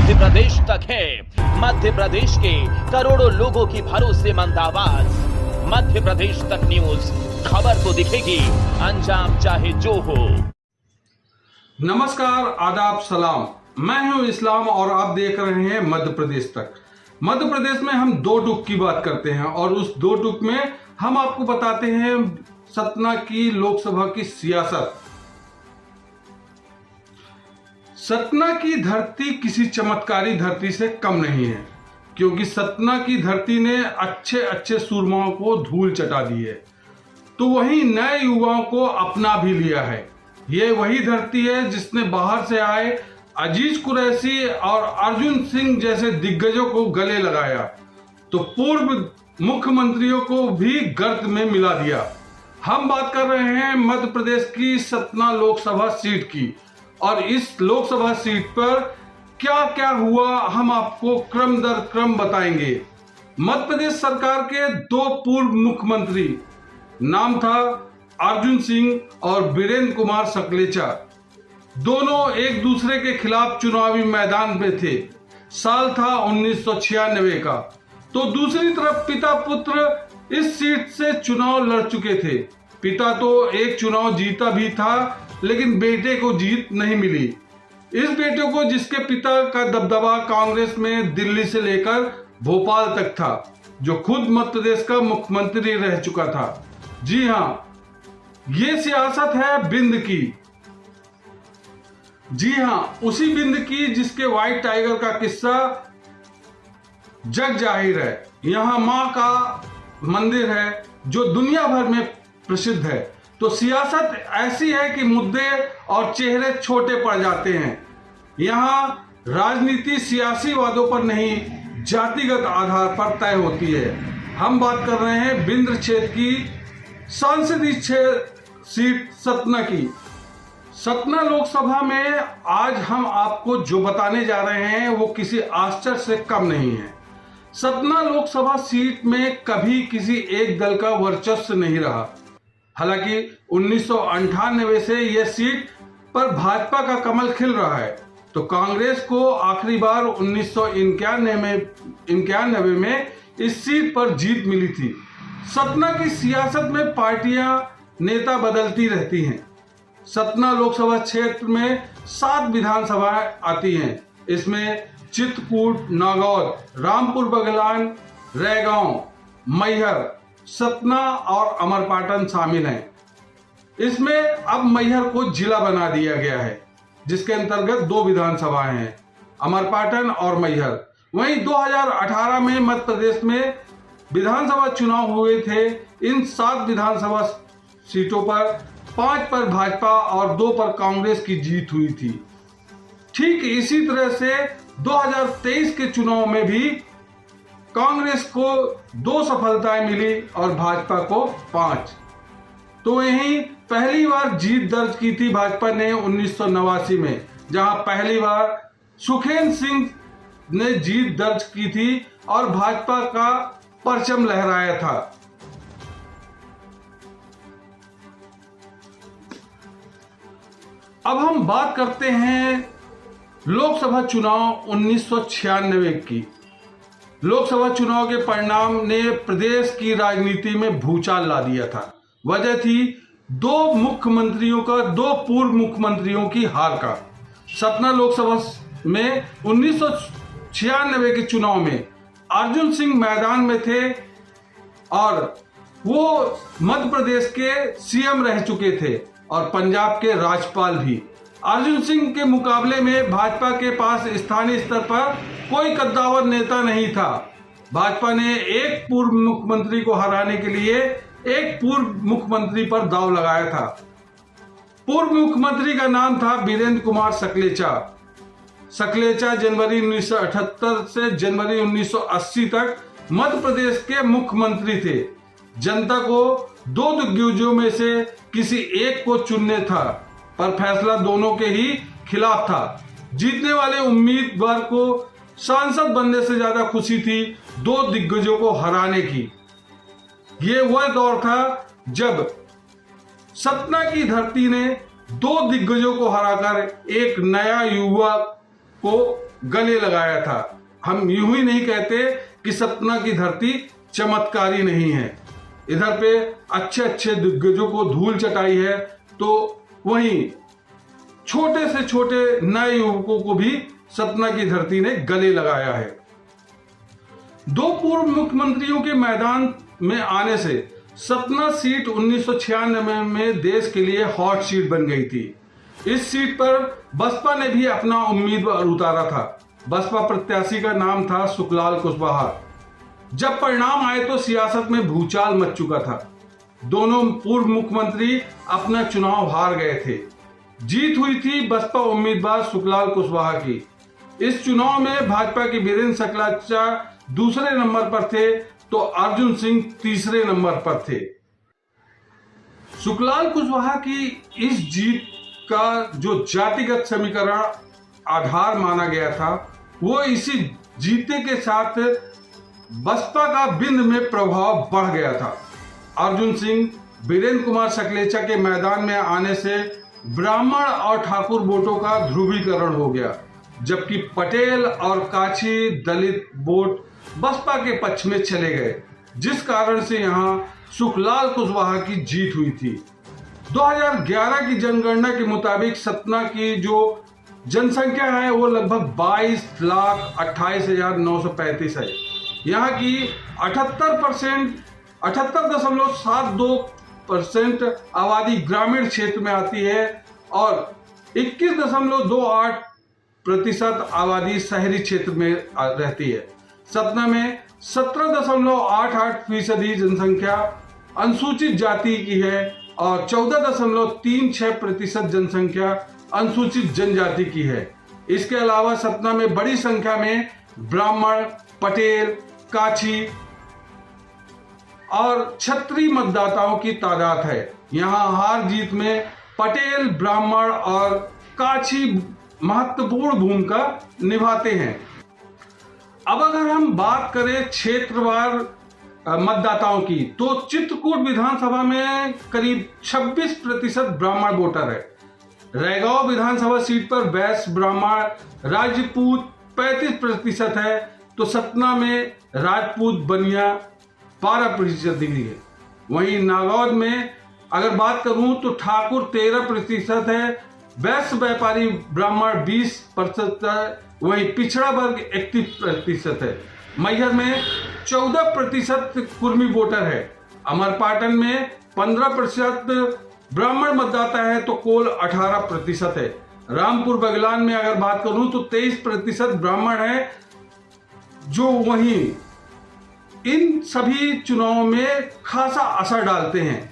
मध्य प्रदेश तक है। मध्य प्रदेश के करोड़ों लोगों की भरोसेमंद आवाज। मध्य प्रदेश तक न्यूज, खबर को दिखेगी, अंजाम चाहे जो हो। नमस्कार, आदाब, सलाम। मैं हूं इस्लाम और आप देख रहे हैं मध्य प्रदेश तक। मध्य प्रदेश में हम दो टुक की बात करते हैं और उस दो टुक में हम आपको बताते हैं सतना की लोकसभा की सियासत। सतना की धरती किसी चमत्कारी धरती से कम नहीं है, क्योंकि सतना की धरती ने अच्छे अच्छे सूरमाओं को धूल चटा दी है, तो वहीं नए युवाओं को अपना भी लिया है। ये वही धरती है जिसने बाहर से आए अजीज कुरैशी और अर्जुन सिंह जैसे दिग्गजों को गले लगाया, तो पूर्व मुख्यमंत्रियों को भी गर्त में मिला दिया। हम बात कर रहे हैं मध्य प्रदेश की सतना लोकसभा सीट की, और इस लोकसभा सीट पर क्या क्या हुआ हम आपको क्रम दर क्रम बताएंगे। मध्य प्रदेश सरकार के दो पूर्व मुख्यमंत्री, नाम था अर्जुन सिंह और वीरेंद्र कुमार सकलेचा, दोनों एक दूसरे के खिलाफ चुनावी मैदान में थे। साल था 1996 का। तो दूसरी तरफ पिता पुत्र इस सीट से चुनाव लड़ चुके थे। पिता तो एक चुनाव जीता भी था, लेकिन बेटे को जीत नहीं मिली। इस बेटे को, जिसके पिता का दबदबा कांग्रेस में दिल्ली से लेकर भोपाल तक था, जो खुद मध्य प्रदेश का मुख्यमंत्री रह चुका था। जी हाँ, ये सियासत है बिंद की। जी हाँ, उसी बिंद की जिसके व्हाइट टाइगर का किस्सा जग जाहिर है। यहाँ मां का मंदिर है जो दुनिया भर में प्रसिद्ध है। तो सियासत ऐसी है कि मुद्दे और चेहरे छोटे पड़ जाते हैं। यहाँ राजनीति सियासी वादों पर नहीं, जातिगत आधार पर तय होती है। हम बात कर रहे हैं बिंद क्षेत्र की सांसदीय सीट सतना की। सतना लोकसभा में आज हम आपको जो बताने जा रहे हैं वो किसी आश्चर्य से कम नहीं है। सतना लोकसभा सीट में कभी किसी एक दल का वर्चस्व नहीं रहा। हालांकि 1998 से यह सीट पर भाजपा का कमल खिल रहा है, तो कांग्रेस को आखिरी बार 1991 में इस सीट पर जीत मिली थी। सतना की सियासत में पार्टियां, नेता बदलती रहती हैं। सतना लोकसभा क्षेत्र में 7 विधानसभाएं आती हैं। इसमें चित्रकूट, नागौर, रामपुर बघेलान, रैगांव, मैहर, सतना और अमरपाटन शामिल हैं। इसमें अब मैहर को जिला बना दिया गया है, जिसके अंतर्गत 2 विधानसभाएं हैं, अमरपाटन और मैहर। वहीं 2018 में मध्य प्रदेश में विधानसभा चुनाव हुए थे। इन 7 विधानसभा सीटों पर 5 पर भाजपा और 2 पर कांग्रेस की जीत हुई थी। ठीक इसी तरह से 2023 के चुनाव में भी कांग्रेस को 2 सफलताएं मिली और भाजपा को 5। तो यही पहली बार जीत दर्ज की थी भाजपा ने 1989 में, जहां पहली बार सुखेंद्र सिंह ने जीत दर्ज की थी और भाजपा का परचम लहराया था। अब हम बात करते हैं लोकसभा चुनाव 1996 की। लोकसभा चुनाव के परिणाम ने प्रदेश की राजनीति में भूचाल ला दिया था। वजह थी 2 मुख्यमंत्रियों का, 2 पूर्व मुख्यमंत्रियों की हार का। सतना लोकसभा में 1996 के चुनाव में अर्जुन सिंह मैदान में थे और वो मध्य प्रदेश के सीएम रह चुके थे और पंजाब के राज्यपाल भी। अर्जुन सिंह के मुकाबले में भाजपा के पास स्थानीय स्तर पर कोई कद्दावर नेता नहीं था। भाजपा ने एक पूर्व मुख्यमंत्री को हराने के लिए एक पूर्व मुख्यमंत्री पर दांव लगाया था। पूर्व मुख्यमंत्री का नाम था वीरेंद्र कुमार सकलेचा। सकलेचा जनवरी 1978 से जनवरी 1980 तक मध्य प्रदेश के मुख्यमंत्री थे। जनता को 2 दिग्गजों में से किसी एक को चुनने था, पर फैसला दोनों के ही खिलाफ था। जीतने वाले उम्मीदवार को सांसद बनने से ज्यादा खुशी थी 2 दिग्गजों को हराने की। ये वह दौर था जब सतना की धरती ने 2 दिग्गजों को हराकर एक नया युवा को गले लगाया था। हम यूं ही नहीं कहते कि सतना की धरती चमत्कारी नहीं है। इधर पे अच्छे अच्छे दिग्गजों को धूल चटाई है, तो वहीं छोटे से छोटे नए युवकों को भी सतना की धरती ने गले लगाया है। दो पूर्व मुख्यमंत्रियों के मैदान में आने से सतना सीट 1996 में देश के लिए हॉट सीट बन गई थी। इस सीट पर बसपा ने भी अपना उम्मीदवार उतारा था। बसपा प्रत्याशी का नाम था सुखलाल कुशवाहा। जब परिणाम आए तो सियासत में भूचाल मच चुका था। दोनों पूर्व मुख्यमंत्री अपना चुनाव हार गए थे। जीत हुई थी बसपा उम्मीदवार सुखलाल कुशवाहा की। इस चुनाव में भाजपा के वीरेंद्र सकलाचा दूसरे नंबर पर थे तो अर्जुन सिंह तीसरे नंबर पर थे। सुखलाल कुशवाहा की इस जीत का जो जातिगत समीकरण आधार माना गया था, वो इसी जीते के साथ बसपा का बिंद में प्रभाव बढ़ गया था। अर्जुन सिंह, वीरेंद्र कुमार सकलेचा के मैदान में आने से ब्राह्मण और ठाकुर वोटों का ध्रुवीकरण हो गया, जबकि पटेल और काछी दलित वोट बसपा के पक्ष में चले गए, जिस कारण से यहां सुखलाल कुशवाहा की जीत हुई थी। 2011 की जनगणना के मुताबिक सतना की जो जनसंख्या है वो लगभग 22,28,935 है। यहाँ की 78.72% आबादी ग्रामीण क्षेत्र में आती है और 21.28% आबादी शहरी क्षेत्र में रहती है। सतना में 17.88% जनसंख्या अनुसूचित जाति की है और 14.36% जनसंख्या अनुसूचित जनजाति की है। इसके अलावा सतना में बड़ी संख्या में ब्राह्मण, पटेल, काछी और क्षत्रिय मतदाताओं की तादाद है। यहाँ हार जीत में पटेल, ब्राह्मण और काछी महत्वपूर्ण भूमिका निभाते हैं। अब अगर हम बात करें क्षेत्रवार मतदाताओं की, तो चित्रकूट विधानसभा में करीब 26% ब्राह्मण वोटर है। रैगांव विधानसभा सीट पर वैश्य, ब्राह्मण, राजपूत 35% है, तो सतना में राजपूत, बनिया 12% है। वहीं नागौद में अगर बात करूं तो ठाकुर 13% है, वैश्य, व्यापारी, ब्राह्मण 20% है, वहीं पिछड़ा वर्ग 31% है। मैहर में 14% कुर्मी वोटर है। अमरपाटन में 15% ब्राह्मण मतदाता है तो कोल 18% है। रामपुर बगलान में अगर बात करूं तो 23% ब्राह्मण है, जो वहीं इन सभी चुनावों में खासा असर डालते हैं।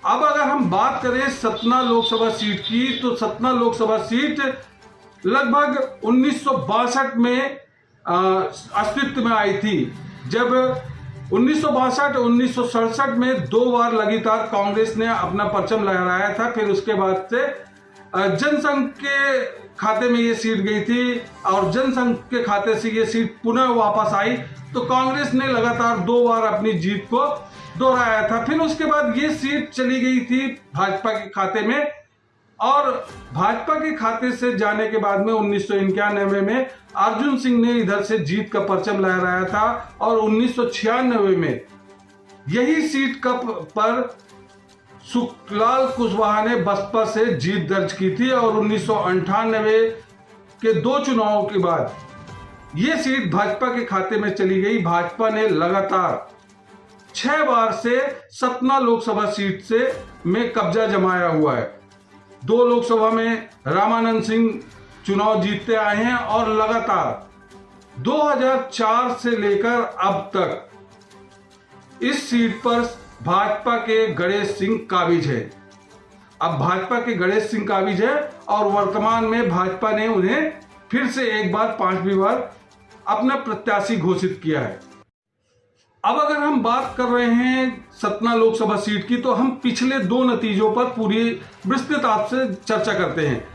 अब अगर हम बात करें सतना लोकसभा सीट की, तो सतना लोकसभा सीट लगभग 1962 में अस्तित्व में आई थी, जब 1962-1967 में 2 बार लगातार कांग्रेस ने अपना परचम लहराया था। फिर उसके बाद से जनसंघ के खाते में ये सीट गई थी और जनसंघ के खाते से ये सीट पुनः वापस आई, तो कांग्रेस ने लगातार 2 बार अपनी जीत को दोहराया था। फिर उसके बाद ये सीट चली गई थी भाजपा के खाते में, और भाजपा के खाते से जाने के बाद में 1991 में अर्जुन सिंह ने इधर से जीत का परचम लहराया था और 1996 में यही सीट पर सुखलाल कुशवाहा ने बसपा से जीत दर्ज की थी और 1998 के 2 चुनावों के बाद यह सीट भाजपा के खाते में चली गई। भाजपा ने लगातार 6 बार से सतना लोकसभा सीट से में कब्जा जमाया हुआ है। 2 लोकसभा में रामानंद सिंह चुनाव जीतते आए हैं और लगातार 2004 से लेकर अब तक इस सीट पर भाजपा के गणेश सिंह काबिज है। अब भाजपा के गणेश सिंह काबिज है और वर्तमान में भाजपा ने उन्हें फिर से एक बार 5वीं बार अपना प्रत्याशी घोषित किया है। अब अगर हम बात कर रहे हैं सतना लोकसभा सीट की, तो हम पिछले 2 नतीजों पर पूरी विस्तृत आपसे चर्चा करते हैं।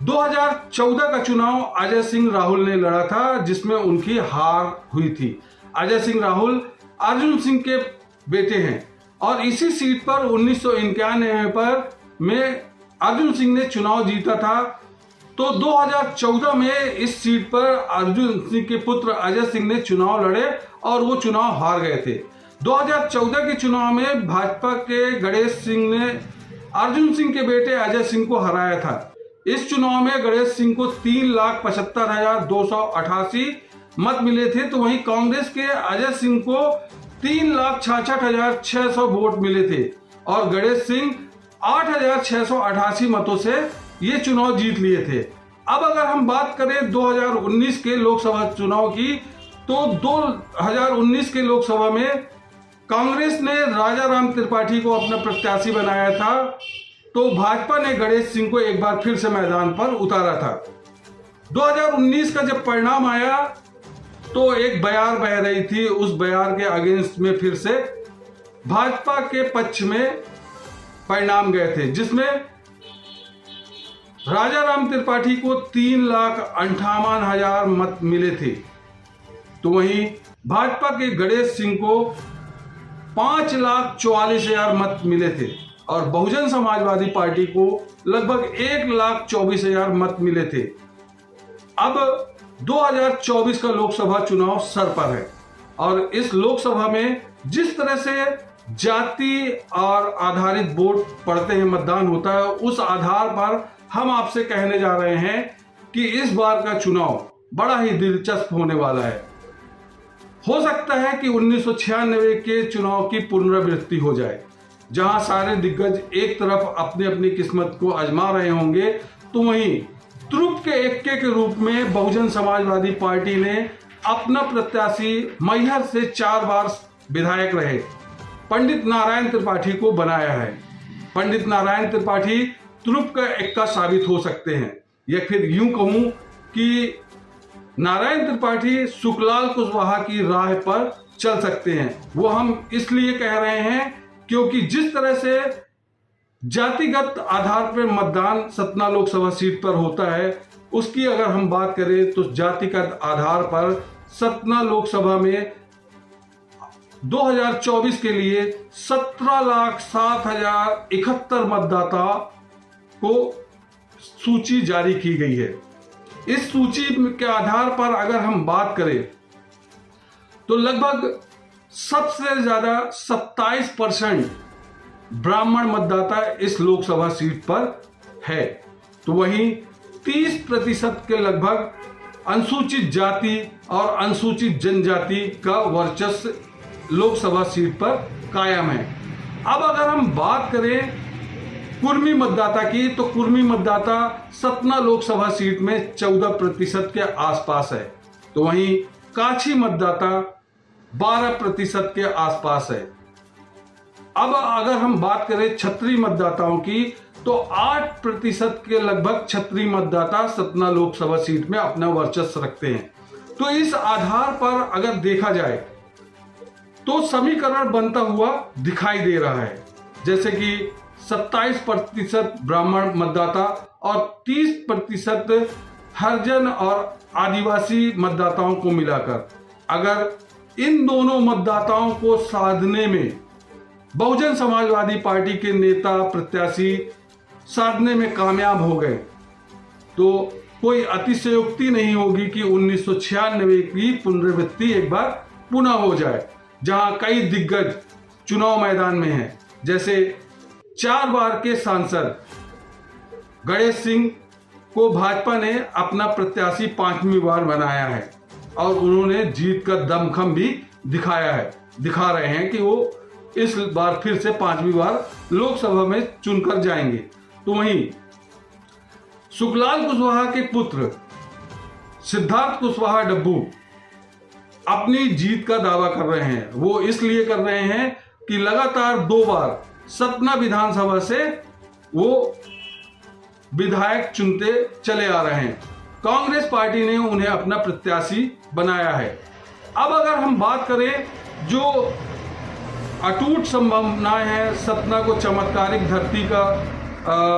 2014 का चुनाव अजय सिंह राहुल ने लड़ा था, जिसमें उनकी हार हुई थी। अजय सिंह राहुल अर्जुन सिंह के बेटे हैं और इसी सीट पर 1991 में अर्जुन सिंह ने चुनाव जीता था तो 2014 में इस सीट पर अर्जुन सिंह के पुत्र अजय सिंह ने चुनाव लड़े और वो चुनाव हार गए थे। 2014 के चुनाव में भाजपा के गणेश सिंह ने अर्जुन सिंह के बेटे अजय सिंह को हराया था। इस चुनाव में गणेश सिंह को 3,75,288 मत मिले थे, तो वहीं कांग्रेस के अजय सिंह को 3,66,600 वोट मिले थे और गणेश सिंह 8,688 मतों से ये चुनाव जीत लिए थे। अब अगर हम बात करें 2019 के लोकसभा चुनाव की, तो 2019 के लोकसभा में कांग्रेस ने राजा राम त्रिपाठी को अपना प्रत्याशी बनाया था, तो भाजपा ने गणेश सिंह को एक बार फिर से मैदान पर उतारा था। 2019 का जब परिणाम आया तो एक बयार बह रही थी, उस बयार के अगेंस्ट में फिर से भाजपा के पक्ष में परिणाम गए थे, जिसमें राजा राम त्रिपाठी को 3,58,000 मत मिले थे, तो वहीं भाजपा के गणेश सिंह को 5,44,000 मत मिले थे और बहुजन समाजवादी पार्टी को लगभग 1,24,000 मत मिले थे। अब 2024 का लोकसभा चुनाव सर पर है और इस लोकसभा में जिस तरह से जाति और आधारित वोट पड़ते हैं, मतदान होता है, उस आधार पर हम आपसे कहने जा रहे हैं कि इस बार का चुनाव बड़ा ही दिलचस्प होने वाला है। हो सकता है कि 1996 के चुनाव की पुनरावृत्ति हो जाए, जहां सारे दिग्गज एक तरफ अपनी अपनी किस्मत को आजमा रहे होंगे, तो वहीं ध्रुव के एक्के के रूप में बहुजन समाजवादी पार्टी ने अपना प्रत्याशी मैहर से 4 बार विधायक रहे पंडित नारायण त्रिपाठी को बनाया है। पंडित नारायण त्रिपाठी ध्रुव का एक्का साबित हो सकते हैं, या फिर यूं कहूं कि नारायण त्रिपाठी सुखलाल कुशवाहा की राह पर चल सकते हैं। वो हम इसलिए कह रहे हैं क्योंकि जिस तरह से जातिगत आधार पर मतदान सतना लोकसभा सीट पर होता है, उसकी अगर हम बात करें तो जातिगत आधार पर सतना लोकसभा में 2024 के लिए 17,07,071 मतदाता को सूची जारी की गई है। इस सूची के आधार पर अगर हम बात करें तो लगभग सबसे ज्यादा 27% ब्राह्मण मतदाता इस लोकसभा सीट पर है, तो वहीं 30% के लगभग अनुसूचित जाति और अनुसूचित जनजाति का वर्चस्व लोकसभा सीट पर कायम है। अब अगर हम बात करें कुर्मी मतदाता की, तो कुर्मी मतदाता सतना लोकसभा सीट में 14% के आसपास है, तो वहीं काछी मतदाता 12% के आसपास है। अब अगर हम बात करें क्षत्रिय मतदाताओं की, तो 8% के लगभग क्षत्रिय मतदाता सतना लोकसभा सीट में अपना वर्चस्व रखते हैं। तो इस आधार पर अगर देखा जाए तो समीकरण बनता हुआ दिखाई दे रहा है, जैसे कि 27% ब्राह्मण मतदाता और 30% हरिजन और आदिवासी मतदाताओं को मिलाकर अगर इन दोनों मतदाताओं को साधने में बहुजन समाजवादी पार्टी के नेता प्रत्याशी साधने में कामयाब हो गए, तो कोई अतिशयोक्ति नहीं होगी कि 1996 की पुनरावृत्ति एक बार पुनः हो जाए, जहां कई दिग्गज चुनाव मैदान में हैं, जैसे 4 बार के सांसद गणेश सिंह को भाजपा ने अपना प्रत्याशी 5वीं बार बनाया है और उन्होंने जीत का दमखम भी दिखा रहे हैं कि वो इस बार फिर से 5वीं बार लोकसभा में चुनकर जाएंगे। तो वहीं सुखलाल कुशवाहा के पुत्र सिद्धार्थ कुशवाहा डब्बू अपनी जीत का दावा कर रहे हैं। वो इसलिए कर रहे हैं कि लगातार 2 बार सतना विधानसभा से वो विधायक चुनते चले आ रहे हैं। कांग्रेस पार्टी ने उन्हें अपना प्रत्याशी बनाया है। अब अगर हम बात करें जो अटूट संभावनाएं हैं, सतना को चमत्कारिक धरती का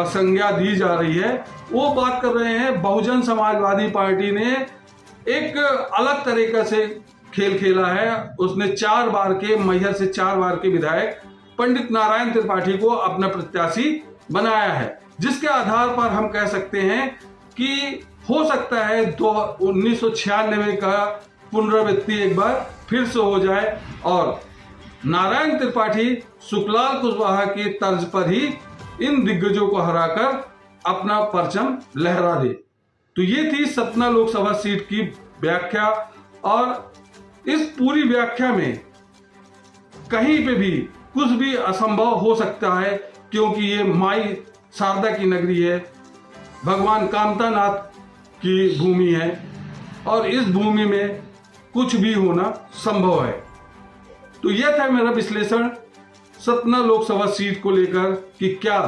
संज्ञा दी जा रही है, वो बात कर रहे हैं बहुजन समाजवादी पार्टी ने एक अलग तरीके से खेल खेला है। उसने 4 बार के मैहर से 4 बार के विधायक पंडित नारायण त्रिपाठी को अपना प्रत्याशी बनाया है, जिसके आधार पर हम कह सकते हैं कि हो सकता है 1996 का पुनरावृत्ति एक बार फिर से हो जाए और नारायण त्रिपाठी सुखलाल कुशवाहा की तर्ज पर ही इन दिग्गजों को हराकर अपना परचम लहरा दे। तो ये थी सतना लोकसभा सीट की व्याख्या, और इस पूरी व्याख्या में कहीं पे भी कुछ भी असंभव हो सकता है, क्योंकि ये माई शारदा की नगरी है, भगवान कामतानाथ की भूमि है और इस भूमि में कुछ भी होना संभव है। तो यह था मेरा विश्लेषण सतना लोकसभा सीट को लेकर कि क्या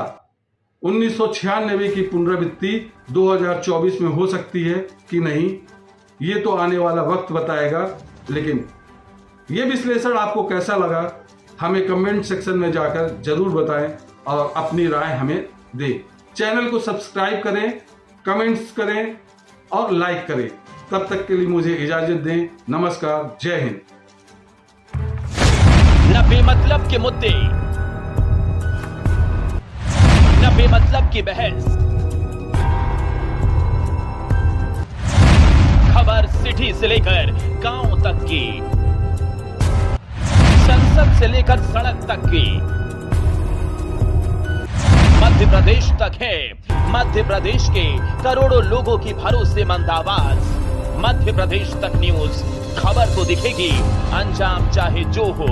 1996 की पुनरावृत्ति 2024 में हो सकती है कि नहीं, ये तो आने वाला वक्त बताएगा। लेकिन ये विश्लेषण आपको कैसा लगा हमें कमेंट सेक्शन में जाकर जरूर बताएं और अपनी राय हमें दें। चैनल को सब्सक्राइब करें, कमेंट्स करें और लाइक करें। तब तक के लिए मुझे इजाजत दें। नमस्कार, जय हिंद। न बेमतलब के मुद्दे, न बेमतलब की बहस, खबर सिटी से लेकर गांव तक की, संसद से लेकर सड़क तक की, मध्य प्रदेश तक है। मध्य प्रदेश के करोड़ों लोगों की भरोसेमंद आवाज मध्य प्रदेश तक न्यूज। खबर को दिखेगी अंजाम चाहे जो हो।